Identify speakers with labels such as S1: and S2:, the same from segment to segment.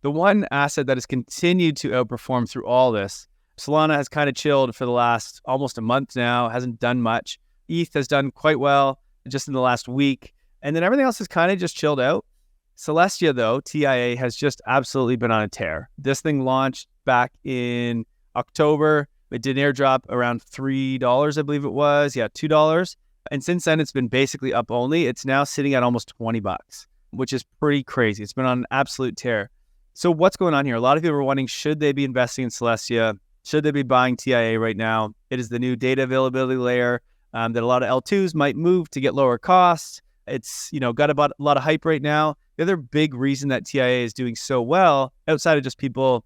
S1: The one asset that has continued to outperform through all this, Solana has kind of chilled for the last almost a month now, hasn't done much. ETH has done quite well just in the last week. And then everything else has kind of just chilled out. Celestia, though, TIA, has just absolutely been on a tear. This thing launched back in October. It did an airdrop around $3, I believe it was. Yeah, $2. And since then, it's been basically up only. It's now sitting at almost $20, which is pretty crazy. It's been on an absolute tear. So what's going on here? A lot of people are wondering, should they be investing in Celestia? Should they be buying TIA right now? It is the new data availability layer that a lot of L2s might move to get lower costs. It's, got about a lot of hype right now. The other big reason that TIA is doing so well, outside of just people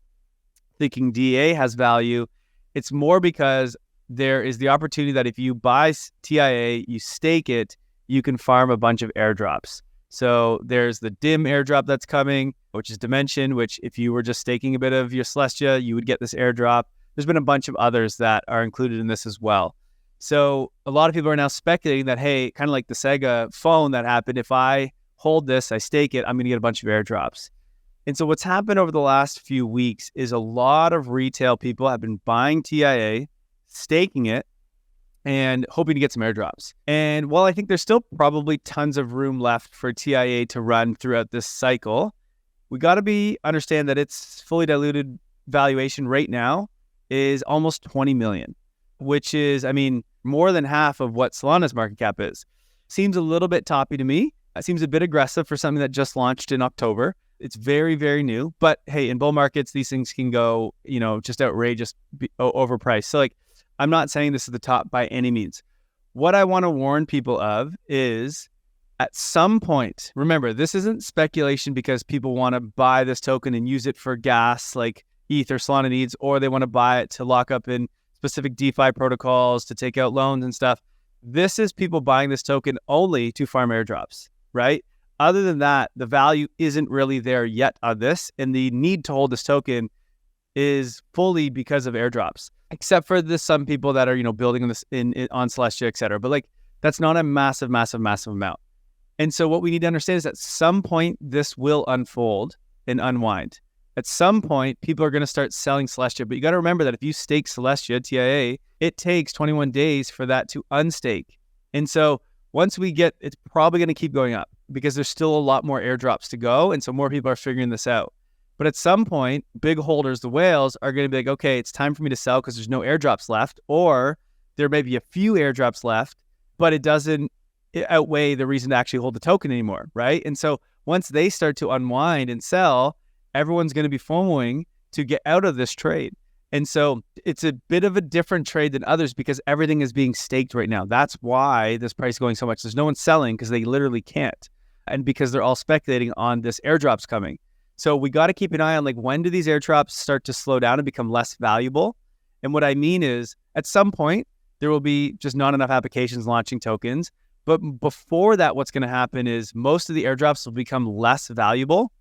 S1: thinking DA has value, it's more because there is the opportunity that if you buy TIA, you stake it, you can farm a bunch of airdrops. So there's the DIM airdrop that's coming, which is Dimension, which if you were just staking a bit of your Celestia, you would get this airdrop. There's been a bunch of others that are included in this as well. So a lot of people are now speculating that, hey, kind of like the Sega phone that happened, if I hold this, I stake it, I'm going to get a bunch of airdrops. And so what's happened over the last few weeks is a lot of retail people have been buying TIA, staking it, and hoping to get some airdrops. And while I think there's still probably tons of room left for TIA to run throughout this cycle, we got to understand that its fully diluted valuation right now is almost 20 million, which is, more than half of what Solana's market cap is. Seems a little bit toppy to me. It seems a bit aggressive for something that just launched in October. It's very, very new. But hey, in bull markets, these things can go, just outrageous, overpriced. So I'm not saying this is the top by any means. What I want to warn people of is at some point, remember, this isn't speculation because people want to buy this token and use it for gas like ETH or Solana needs, or they want to buy it to lock up in specific DeFi protocols to take out loans and stuff. This is people buying this token only to farm airdrops, right? Other than that, the value isn't really there yet on this, and the need to hold this token is fully because of airdrops, except for some people that are, building on this on Celestia, et cetera. But that's not a massive, massive, massive amount. And so what we need to understand is at some point, this will unfold and unwind. At some point, people are going to start selling Celestia. But you got to remember that if you stake Celestia, TIA, it takes 21 days for that to unstake. And so once we get, it's probably going to keep going up because there's still a lot more airdrops to go. And so more people are figuring this out. But at some point, big holders, the whales, are going to be like, okay, it's time for me to sell because there's no airdrops left. Or there may be a few airdrops left, but it doesn't outweigh the reason to actually hold the token anymore, right? And so once they start to unwind and sell, everyone's going to be FOMOing to get out of this trade. And so it's a bit of a different trade than others because everything is being staked right now. That's why this price is going so much. There's no one selling because they literally can't. And because they're all speculating on this airdrops coming. So we got to keep an eye on when do these airdrops start to slow down and become less valuable? And what I mean is at some point, there will be just not enough applications launching tokens. But before that, what's going to happen is most of the airdrops will become less valuable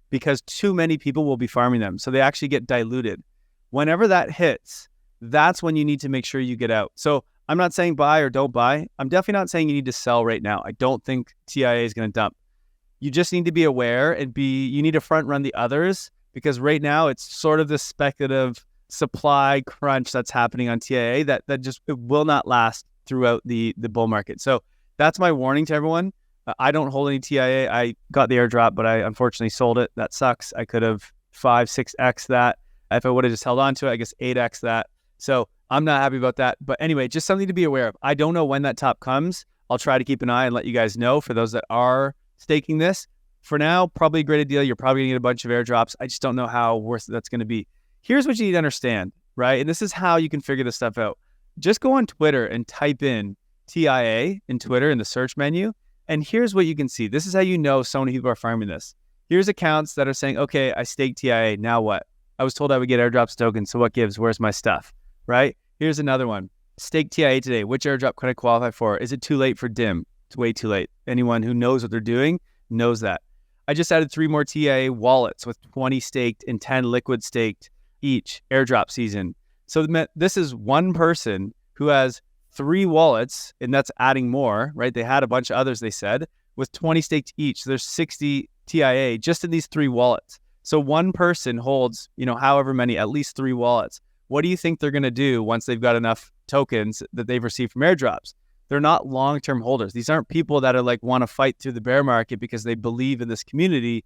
S1: because too many people will be farming them. So they actually get diluted. Whenever that hits, that's when you need to make sure you get out. So I'm not saying buy or don't buy. I'm definitely not saying you need to sell right now. I don't think TIA is going to dump. You just need to be aware and you need to front run the others because right now it's sort of this speculative supply crunch that's happening on TIA that just it will not last throughout the bull market. So that's my warning to everyone. I don't hold any TIA. I got the airdrop, but I unfortunately sold it. That sucks. I could have 5-6x that. If I would have just held on to it, I guess 8x that. So I'm not happy about that. But anyway, just something to be aware of. I don't know when that top comes. I'll try to keep an eye and let you guys know for those that are staking this. For now, probably a great deal. You're probably going to get a bunch of airdrops. I just don't know how worth it that's going to be. Here's what you need to understand, right? And this is how you can figure this stuff out. Just go on Twitter and type in TIA in Twitter in the search menu. And here's what you can see. This is how you know so many people are farming this. Here's accounts that are saying, okay, I staked TIA. Now what? I was told I would get airdrops tokens. So what gives? Where's my stuff? Right? Here's another one. Stake TIA today. Which airdrop could I qualify for? Is it too late for DIM? It's way too late. Anyone who knows what they're doing knows that. I just added 3 more TIA wallets with 20 staked and 10 liquid staked each airdrop season. So this is one person who has 3 wallets, and that's adding more, right? They had a bunch of others, they said, with 20 staked each. So there's 60 TIA just in these 3 wallets. So one person holds, however many, at least 3 wallets. What do you think they're going to do once they've got enough tokens that they've received from airdrops? They're not long-term holders. These aren't people that are like want to fight through the bear market because they believe in this community.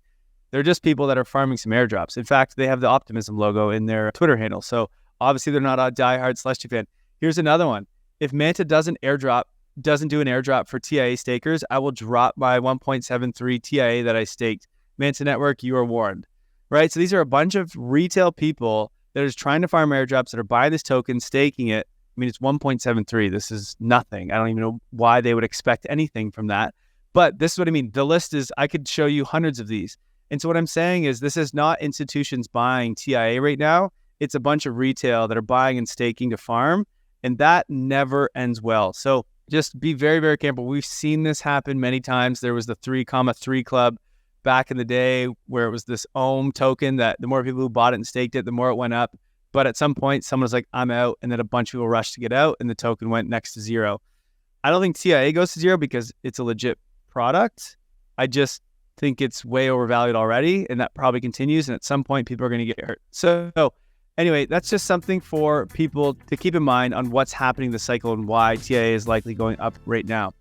S1: They're just people that are farming some airdrops. In fact, they have the Optimism logo in their Twitter handle. So obviously they're not a diehard Celestia fan. Here's another one. If Manta doesn't do an airdrop for TIA stakers, I will drop my 1.73 TIA that I staked. Manta Network, you are warned. Right? So these are a bunch of retail people that are just trying to farm airdrops, that are buying this token, staking it. I mean, it's 1.73. This is nothing. I don't even know why they would expect anything from that. But this is what I mean. The list is, I could show you hundreds of these. And so what I'm saying is this is not institutions buying TIA right now. It's a bunch of retail that are buying and staking to farm. And that never ends well. So just be very, very careful. We've seen this happen many times. There was the 3,3 club back in the day where it was this OHM token that the more people who bought it and staked it, the more it went up. But at some point, someone was like, I'm out. And then a bunch of people rushed to get out and the token went next to zero. I don't think TIA goes to zero because it's a legit product. I just think it's way overvalued already. And that probably continues. And at some point, people are going to get hurt. So anyway, that's just something for people to keep in mind on what's happening in the cycle and why TIA is likely going up right now.